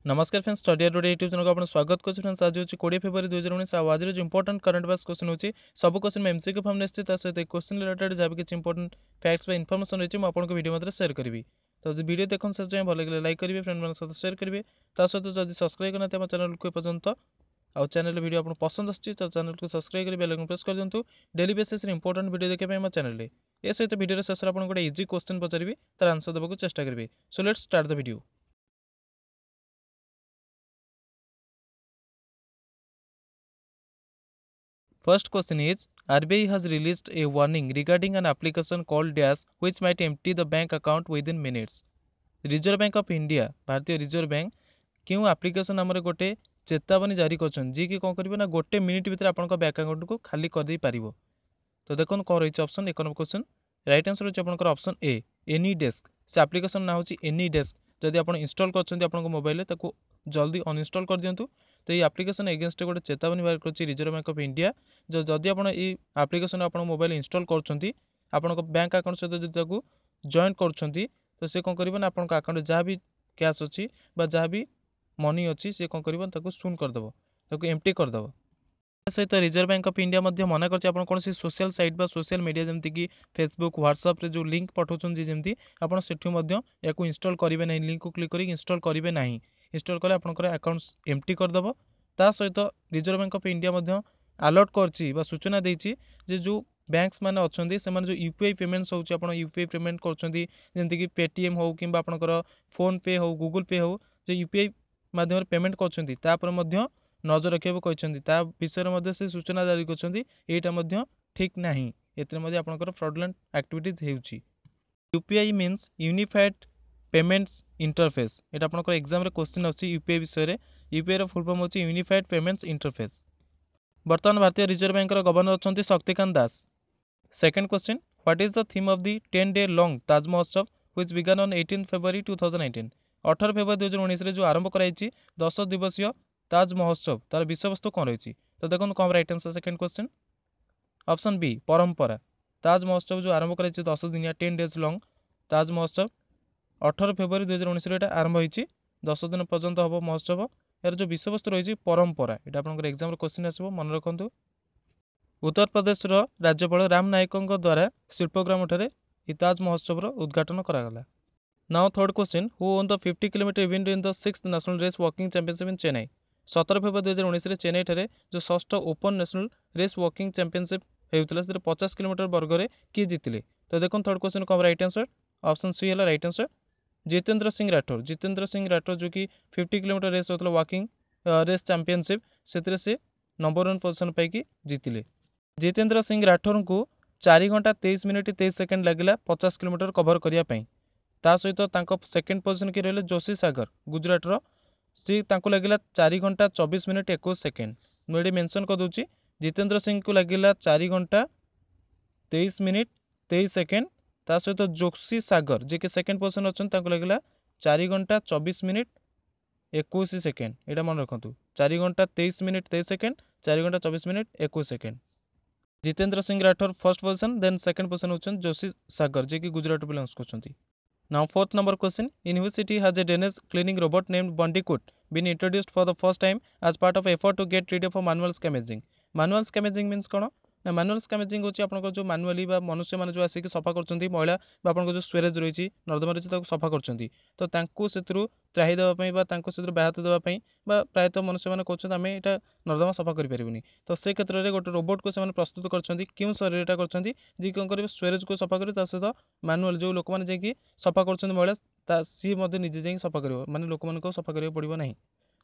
नमस्कार friends, study today YouTube channel को आपन स्वागत करछु। फ्रेंड्स आज होची 20 फरवरी 2019 आज जो इंपोर्टेंट करंट अफेयर्स क्वेश्चन होची सब क्वेश्चन में एमसीक्यू फॉर्म नेस्ति ता सहित क्वेश्चन रिलेटेड जब कि इंपोर्टेंट फैक्ट्स बा इन्फॉर्मेशन रही मैं आपन को वीडियो मध्य शेयर करी। तो जो वीडियो देखन से जाय भल लगे लाइक करिवे, फ्रेंड मान साथ शेयर करिवे, ता सहित जदी सब्सक्राइब करना ते चैनल को पर्यंत आउ चैनल वीडियो आपन पसंद आछि तो चैनल को सब्सक्राइब करि बेल आइकन प्रेस कर दियंतु। डेली बेसिस रे इंपोर्टेंट वीडियो देखै पे हम चैनल रे ए सहित वीडियो रे शेष रे आपन को इजी क्वेश्चन पचारिबे तार आंसर देबा को चेष्टा करिवे। So let's start the video. First question is, RBI has released a warning regarding an application called Dash which might empty the bank account within minutes. Reserve bank of India भारतीय reserve bank क्यों application नाम गोटे चेतावनी जारी कर जी कि कौन करेंगे ना गोटे मिनिट भितर आप बैंक अकाउंट को खाली करदे पार। तो देखो कौन रही ऑप्शन एक नंबर क्वेश्चन राइट आंसर होची आपनकर ऑप्शन ए एनी डेस्क। से एप्लिकेशन ना होची एनी डेस्क। जदि आप इंस्टॉल कर मोबाइल ताको जल्दी अनइंस्टॉल कर दियंतु। तो ये एप्लिकेशन एगेंस्ट गोटे चेतावनी बाहर कर रिजर्व बैंक ऑफ इंडिया जो जदि आप एप्लिकेशन आप मोबाइल इंस्टॉल कर बैंक अकाउंट सहित जब जॉइन कर तो सी कौन करेंगे ना आप अकाउंट जहाँ भी कैश अच्छी जहाँ भी मनी अच्छी सी कौन कर शून करदेव एम्प्टी करदेव। सहित रिजर्व बैंक ऑफ इंडिया मना कर कौन सोशल साइट बा सोशल मीडिया जमती कि फेसबुक व्हाट्सएप रे जो लिंक पठाउछन जमती आपन सेठु मध्य याकू इंस्टॉल करिवे नहीं, लिंक को क्लिक करी इंस्टॉल करिवे नहीं। इंस्टॉल कले आपनकर अकाउंट्स एम्प्टी करदेव। ता सहित reserve bank of India alert करछि बा सूचना देछि जे जो बैंक्स माने अछंती से माने जो यूपीआई पेमेंट्स होछि आपन यूपीआई पेमेंट करछंती जेंति कि पेटीएम हो किंबा आपनकर फोन पे हो गूगल पे हो जो यूपीआई माध्यम पेमेंट करछंती तापर मध्य नजर रखिया कहते ता विषय से सूचना जारी कर ठीक नहीं। एतरे आपनकर फ्रॉडलेंट एक्टिविटीज हेउछि। UPI means unified payments interface. एटा आपनकर एग्जाम रे क्वेश्चन अछि यूपीआई विषय रे। यूपीआई रो फुल फॉर्म होछि यूनिफाइड पेमेंट्स इंटरफेस। वर्तमान भारतीय रिजर्व बैंक रो गवर्नर अछंती Shaktikanta Das. Second question what is the theme of the 10-day long Taj Mahotsav which began on 18 फरवरी 2019। 18 फरवरी 2019 रे जो आरंभ कराई 10 दिवसीय ताज महोत्सव तार विषय वस्तु कौन रही। तो देखो कौन right answer second question option B परंपरा। ताज महोत्सव जो आरंभ कराई 10 दिनिया 10 days लॉन्ग ताज महोत्सव 18 फरवरी 2019 रे आरंभ होती 10 दिन पर्यंत हम महोत्सव। यार जो विषय वस्तु रही परंपरा यहाँ आप एग्जाम क्वेश्चन आसो मन रखु। उत्तर प्रदेश राज्यपाल राम नायकों द्वारा शिल्पग्राम ठारे ताज महोत्सव उद्घाटन करागला। Now third question who won the 50 kilometre event in the 6th national race walking championship in Chennai. 17 फरवरी 2019 चेन्नई ठारे जो 6th open national race walking championship होता है 50 किलोमीटर वर्ग में किए जीतिले। तो देखो थर्ड क्वेश्चन कौन राइट आंसर ऑप्शन सी है राइट आंसर जितेंद्र सिंह राठौर। जितेंद्र सिंह राठौर जो कि 50 किलोमीटर रेस होता है वॉकिंग रेस चैंपियनशिप से नंबर 1 पोजिशन पाई जीतिले। जितेंद्र सिंह राठौर को 4 घंटा 23 मिनिट 23 सेकेंड लगिला 50 किलोमीटर कवर करने। ता सहित सेकेंड पोजिशन किए रहे जोशी सागर गुजरात सी लगिला 4 घंटा 24 मिनिट 21 सेकेंड। मुझे मेंशन कर दूची जितेंद्र सिंह को लगिला 4 घंटा 23 मिनिट 23 सेकेंड। ता सहित जोशी सागर जी के सेकेंड पोजिशन अच्छा लगिला 4 घंटा 24 मिनिट 21 सेकेंड। यहाँ मन रखु 4 घंटा 23 मिनिट 23 सेकेंड 4 घंटा 24 minute 21 second. Jitendra Singh Rathore first position then second position होती जोशी सागर जी की गुजरात बिलोंग्स करछंती। Now fourth number question in which city has a drainage cleaning robot named Bandicoot been introduced for the first time as part of effort to get rid of manual scavenging। manual scavenging means कौन ना manual scavenging होची आपन जो manually बा मनुष्य मान जो आसिक सफा करछंती महिला बा आपन जो स्वेरेज रही नर्दमा रही ताको सफा करछंती। तो तांको सेतरु त्राही देबा पई बा तांको सेतरु बाहत देबा पई बा प्रायतः मनुष्य मान कहछन आमे एटा नर्दमा सफा करि परिबुनी। तो से क्षेत्र रे गोटे रोबोट को से प्रस्तुत करछंती क्यों शरीर एटा करछंती जी कोन करिवे स्वेरेज को सफा करि ता सहित मैनुअल जो लोक माने जे कि सफा करछंती महिला ता सी मध्ये निजे जे सफा करिवो माने लोक मान को सफा करियो पड़िबो नाही।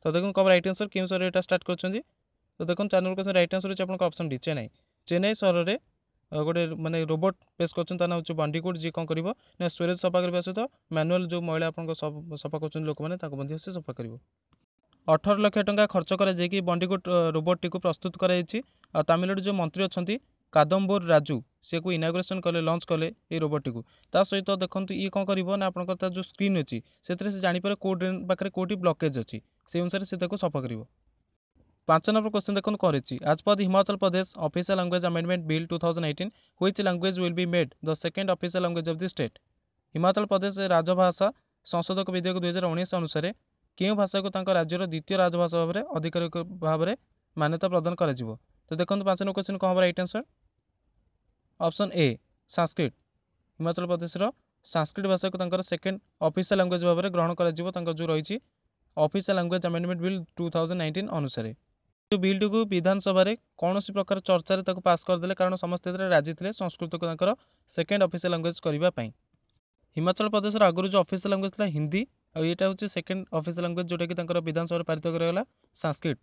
तो देखो कब राइट आंसर क्यों शरीर एटा स्टार्ट करछंती। तो देखो चैनल को राइट आंसर होची आपन ऑप्शन डी चेन्नई। चेन्नई शहर रे गोटे माने रोबोट पेश करछन ता ना होची बंडीकोट जी कोन करिवो ना स्टोरेज सफा करबा सहित मैनुअल जो महिला आपन सफा करछन लोक माने ताको मध्ये से सफा करिवो। 18 लाख टंका खर्च करा जे कि बंडीकोट रोबोट टी को प्रस्तुत कराई। तमिलनाडु जो मंत्री अच्छा कादम्बोर राजू सी को इनाग्रेसन कले लॉन्च कले ये रोबोट टी ता सहित देखो ये कौन कर ना आप जो स्क्रीन अच्छी से जापर कौ ड्रेन पाखे कौटी ब्लकेज अच्छी से अनुसार से सफा कर। 5 नंबर क्वेश्चन देखो कौन रही आज पर Himachal Pradesh official language amendment bill 2018 which language will be made the second official language of the state. Himachal Pradesh राजभाषा संशोधक विधेयक 2019 अनुसार केउं भाषा को तांको राज्यर द्वितीय राजभाषा भाव में आधिकारिक भाव में मान्यता प्रदान करा जिवो। तो देखो 5 नंबर क्वेश्चन कौन हम right answer option A Sanskrit. Himachal Pradesh Sanskrit भाषा को तांकर सेकेंड ऑफिशियल लैंग्वेज भाव में ग्रहण करा जिवो तांकर जो रही ऑफिशियल लैंग्वेज अमेंडमेंट बिल 2019 अनुसार। जो बिल को विधानसभा रे कौन प्रकार चर्चा रे पास करदे कारण समस्त राजी थे संस्कृत को तांकर सेकेंड ऑफिशियल लैंग्वेज करने। हिमाचल प्रदेश आगुरी जो ऑफिशियल लैंग्वेज था हिंदी और यहाँ हूँ सेकेंड ऑफिशियल लैंग्वेज जोटा कि विधानसभा पारित कराला संस्कृत।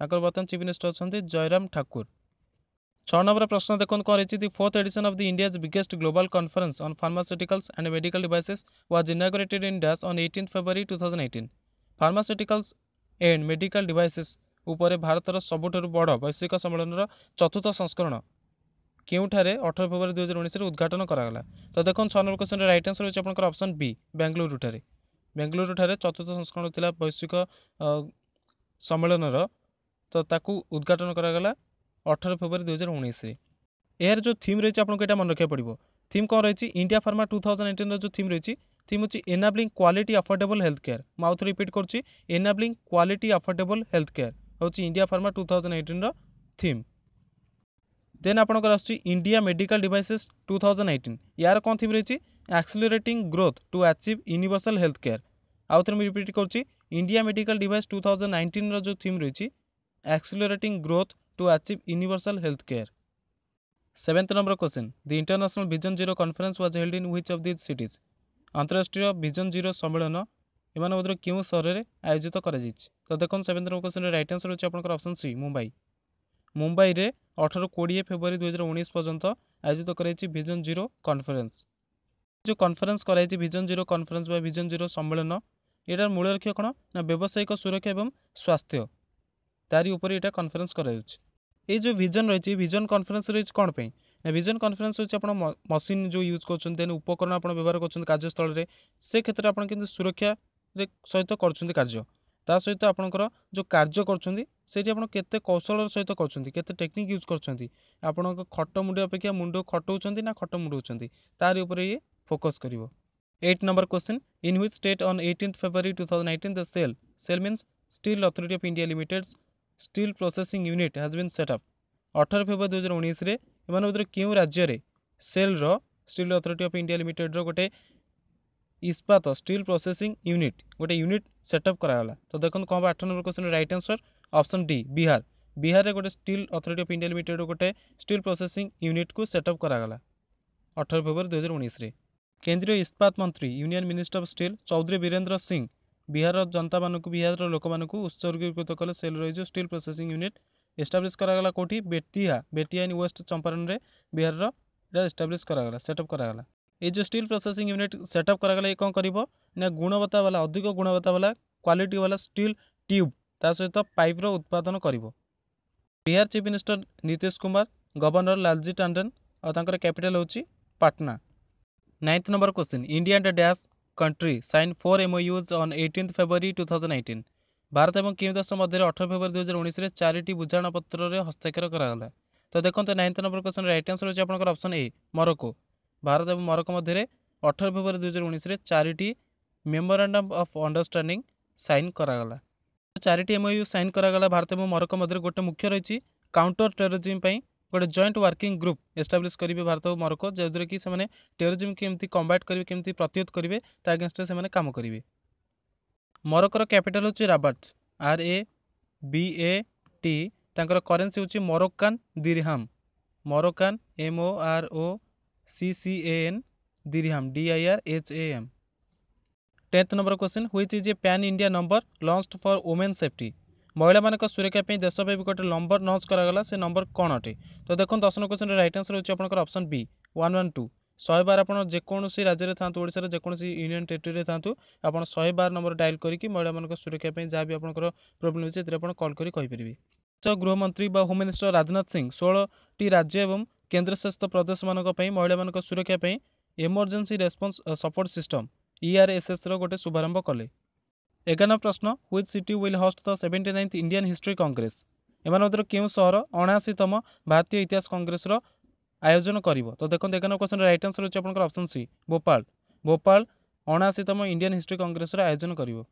बर्तमान चीफ मिनिस्टर अच्छा जयराम ठाकुर। 6 नंबर प्रश्न देखो कौन रही। The 4th edition of the India's biggest global conference on pharmaceuticals and medical devices was inaugurated in dash on 18 February 2018। Pharmaceuticals and medical devices उपर भारतर सबुठारु बड़ वैश्विक सम्मेलन चतुर्थ संस्करण केउठारे 18 February 2019 उद्घाटन करागला। तो देखो 6 नंबर क्वेश्चन राइट आंसर होछि आपनकर ऑप्शन बी बेंगलुरु ठारे। बेंगलुरु ठारे चतुर्थ संस्करण थिला वैश्विक सम्मेलन तो ताकू उद्घाटन करागला 18 February 2019 रे। यार जो थीम रही आपको यहाँ मन रखा पड़ो। थीम कौन रही इंडिया फार्मा 2019 जो थीम रही थीम होची enabling quality affordable health care. Mouth repeat करुच्ची enabling quality affordable health care होची इंडिया फार्मा 2018 रो थीम। देन आपनकर आसुची इंडिया मेडिकल डिवाइसेस 2018 यार कौन थीम रही accelerating growth to achieve universal health care. आउ थे रिपीट करुच्ची इंडिया मेडिकल डिवाइस 2019 रो जो थीम रही accelerating growth to achieve universal health care. 7th number question the international vision zero conference was held in which of this cities. अंतरराष्ट्रीय vision zero सम्मेलन एमान मध्य क्यों सहर में आयोजित करा जायछि। तो देखो 7th number question right answer होछि आपनकर ऑप्शन सी मुंबई। मुंबई रे 18-20 February 2019 पर्यंत आयोजित कराई विजन जीरो कॉन्फ्रेंस। जो कॉन्फ्रेंस कराई विजन जीरो कॉन्फ्रेंस बा विजन जीरो सम्मेलन यार मूल लक्ष्य कौन ना व्यावसायिक सुरक्षा एवं स्वास्थ्य तारी उपर यहाँ कॉन्फ्रेंस कराउछि। ये जो विजन रही विजन कॉन्फ्रेंस रही कौन पे ना विजन कॉन्फ्रेंस होछि आपण मशीन जो यूज करछन देन उपकरण आपण व्यवहार करछन कार्यस्थल रे से क्षेत्र आपण किंतु सुरक्षा रे सहित करछन कार्य ता सहित आपणकर जो कार्य करछन सेठी आपण केते कौशल सहित करछन केते टेक्निक यूज करछन आपण खट मुंड अपेक्षा मुंड खटौछन ना खट मुंडौछन तार ऊपर ये फोकस करिवो। 8 number question in which state on 18 February 2019 the SAIL means steel authority of India limited steel processing unit has been set up. 18 February 2019 रे एमान मध्य क्यों राज्य रे सेल रो steel authority of India limited रो गोटे इस्पात स्टील प्रोसेसिंग यूनिट गोटे यूनिट सेटअप करागला। तो देखो कौन 8 number question right answer option D Bihar. Bihar रे गोटे steel authority of India limited गोटे स्टील प्रोसेसिंग यूनिट को सेटअप करागला 18 February 2019 रे। केंद्रीय इस्पात मंत्री union minister of steel Chaudhary Virendra Singh Bihar जनता मानक बिहार लोक मानक उत्सर्गीकृत कले सेल रही स्टील प्रोसेसिंग यूनिट एस्टाब्लिश करागला कोठी बेतिया इन वेस्ट चंपारण रे बिहार एस्टाब्लिश करागला सेटअप करागला। ये जो स्टील प्रोसेसिंग यूनिट सेटअप करागला ये कौन करिवो ना गुणवत्ता वाला अधिक गुणवत्ता वाला क्वालिटी वाला स्टील ट्यूब ता सहित पाइप रो उत्पादन करिवो। Bihar chief minister Nitish Kumar governor Lalji Tandon और तांकर कैपिटल होची Patna. 9th number question India and dash country sign 4 MOUs on 18 February 2018। Bharat एवं केउं देश मध्य 18 February 2019 रे 4टी बुझाणा पत्र रे हस्ताक्षर करागला। तो देखो 9th number question right answer होची आपनकर ऑप्शन ए मोरक्को। भारत एवं मोरक्को मध्य 18 February 2019 रे 4टी मेमोरेंडम ऑफ अंडरस्टैंडिंग साइन करागला। 4टी MOU साइन करागला भारत एवं मोरक्को मध्य गोटे मुख्य रही काउंटर टेररिज्म पई गोटे जॉइंट वर्किंग ग्रुप एस्टाब्लिश करेंगे भारत और मोरक्को जद्वारा कि से टेररिज्म केमती कम्बाट करेंगे केमती प्रतिहत करेंगे ता अगेंस्ट से काम करेंगे। मोरक्कोर कैपिटल होची राबाट RABAT तांकर करेंसी होची मोरक्कान दिरहाम मोरक्कान MOROCCAN दिरहाम DIRHAM। 10th number question which is a pan India number launched for women safety. महिला मान सुरक्षा देशव्यापी गोटे नंबर लॉन्च करागला से नंबर कौन अटे। तो देखो 10 नंबर क्वेश्चन राइट आंसर होची आपनकर ऑप्शन बी 112। 100 बार आप जेकोसी राज्य में था ओडिशा जेकोसी यूनियन टेरिटरी था आप 100 बार नंबर डायल करके महिला मान सुरक्षा जहाँ भी आपंकर प्रोब्लेम अच्छे कॉल कर कहींपरि। गृहमंत्री बा होम मिनिस्टर राजनाथ सिंह 16टी राज्य और केन्द्रशासित प्रदेश मान महिला मान सुरक्षा emergency response support system ERSS गोटे शुभारंभ कले। 11 प्रश्न which city will host the 79th Indian history Congress. एमान मध्य केउं सहर 79तम भारतीय इतिहास कांग्रेस रो आयोजन करिवो। तो देखो 11 क्वेश्चन राइट आंसर होची आपनकर ऑप्शन सी भोपाल। भोपाल 79तम इंडियन हिस्ट्री कांग्रेस रो आयोजन करिवो।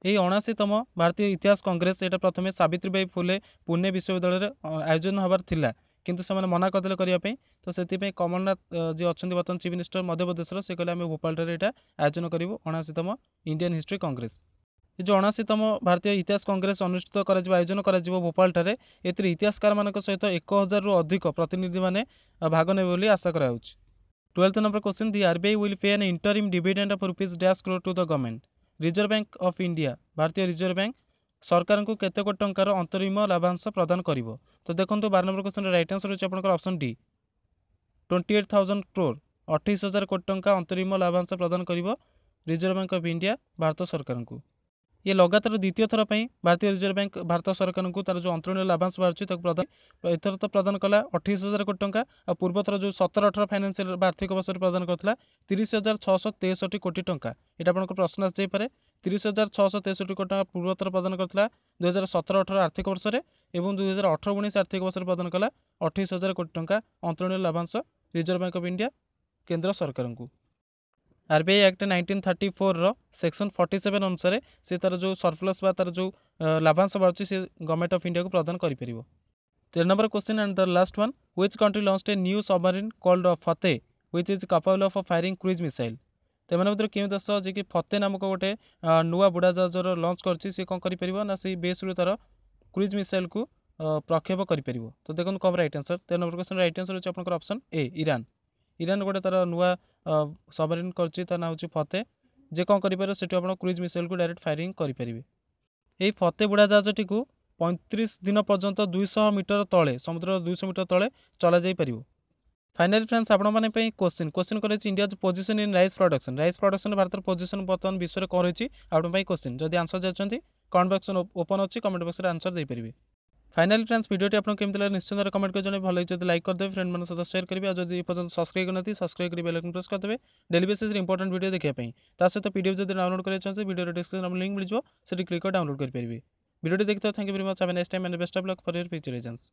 এই 79তম ଭାରତୀୟ ଇତିହାସ କଂଗ୍ରେସ ଏଇଟା ପ୍ରଥମେ ସାବିତ୍ରୀବାଇ ଫୁଲେ ପୁନେ ବିଶ୍ୱବିଦ୍ୟାଳୟରେ ଆୟୋଜନ ହେବାର ଥିଲା, କିନ୍ତୁ ସେମାନେ ମନା କରିଦେଲେ କରିବା ପାଇଁ। ତ ସେଥିପାଇଁ କମଲନାଥ ଯିଏ ଅଛନ୍ତି ବର୍ତ୍ତମାନ ଚିଫ୍ ମିନିଷ୍ଟର ମଧ୍ୟପ୍ରଦେଶର, ସେ କହିଲେ ଆମେ ଭୋପାଳଠାରେ ଏଇଟା ଆୟୋଜନ କରିବୁ 79ତମ ଇଣ୍ଡିଆନ୍ ହିଷ୍ଟ୍ରି କଂଗ୍ରେସ। ଏ ଯେଉଁ 79ତମ ଭାରତୀୟ ଇତିହାସ କଂଗ୍ରେସ ଅନୁଷ୍ଠିତ କରାଯିବ, ଆୟୋଜନ କରାଯିବ ଭୋପାଳଠାରେ, ଏଥିରେ ଇତିହାସକାରମାନଙ୍କ ସହିତ 1000ରୁ ଅଧିକ ପ୍ରତିନିଧିମାନେ ଭାଗ ନେବେ ବୋଲି ଆଶା କରାଯାଉଛି। 12th number question, the RBI will pay an interim dividend of rupees dash crore to the government. Reserve bank of India भारतीय रिजर्व बैंक सरकार को केते कोटी टंकार अंतरिम लाभांश प्रदान करिवो। तो देखो 12 नंबर क्वेश्चन राइट आंसर होची आपनकर ऑप्शन डी 28,000 करोड़ 28,000 कोटी टंका अंतरिम लाभांश प्रदान करिवो reserve bank of India Bharat सरकार को। ये लगातार द्वितीय थर पर भारतीय रिजर्व बैंक भारत सरकार को तार जो अंतरण लाभांश बाहर प्रदान एथर तो प्रदान कला 28,000 कोटी टंका और पूर्वथर जो 17-18 फाइनेंशियल आर्थिक वर्ष प्रदान करता 30,663 कोटी टंका। यहाँ आपको प्रश्न आसपे 30,663 कोटी टंका पूर्वथर प्रदान करता 2017-18 आर्थिक वर्ष में और 2018-19 आर्थिक वर्ष प्रदान कला 28,000 कोटी टंका अंतरण लाभांश रिजर्व बैंक ऑफ इंडिया केंद्र सरकार को। आरबीआई एक्ट 1934 सेक्शन 47 अनुसार से तार जो सरप्लस बा तार जो लाभांश बाहर से गवर्नमेंट ऑफ इंडिया को प्रदान करें। 13 number question and the last one, which country launched a new submarine called Fateh which is capable of firing cruise missile. तो एम भर क्यों देश जी कि फतेह नामक गोटे नुआ बुड़ा जहाजर लॉन्च कर कौन कर ना से बेस रु तार क्रूज मिसाइल को प्रक्षेप कर। तो देखो कम right answer 13 number question right answer होची आपनकर ऑप्शन ए ईरान। ईरान गोटे तार नुआ सबमरीन कर ना हूँ फतेह जे कौन करें से क्रूज मिसाइल को डायरेक्ट फायरिंग करेंगे। यही फतेह बुड़ा जहाजटी को 35 दिन पर्यंत 200 मीटर तले समुद्र 200 मीटर तले चल जापर। फाइनाली फ्रेंड्स आपण मैंने क्वेश्चन कर India position in rice production Bharat position बर्तमान विश्व में कौन रही आपन क्वेश्चन जदि आंसर जाती कमेंट बॉक्स ओपन अच्छी कमेंट बॉक्स में आंसर देपारे। फाइनाली फ्रेंड्स वीडियोटी आपको केमती लगे निश्चित कमेंट कर जन भल जब लाइक करदे फ्रेंड मान सहित शेयर करेंगे और जब पर्यटन सब्सक्राइब करना सब्सक्राइब कर बेल आइकन प्रेस करदे डेली बेसिस इंपोर्टेंट वीडियो देखापी सहित पीडीएफ जब डाउनलोड करते वीडियो डिस्क्रिप्शन लिंक मिल जाए क्लिक कर डाउनलोड करेंगे। वीडियो देखते thank you very much have a nice time and best of luck for your future exams.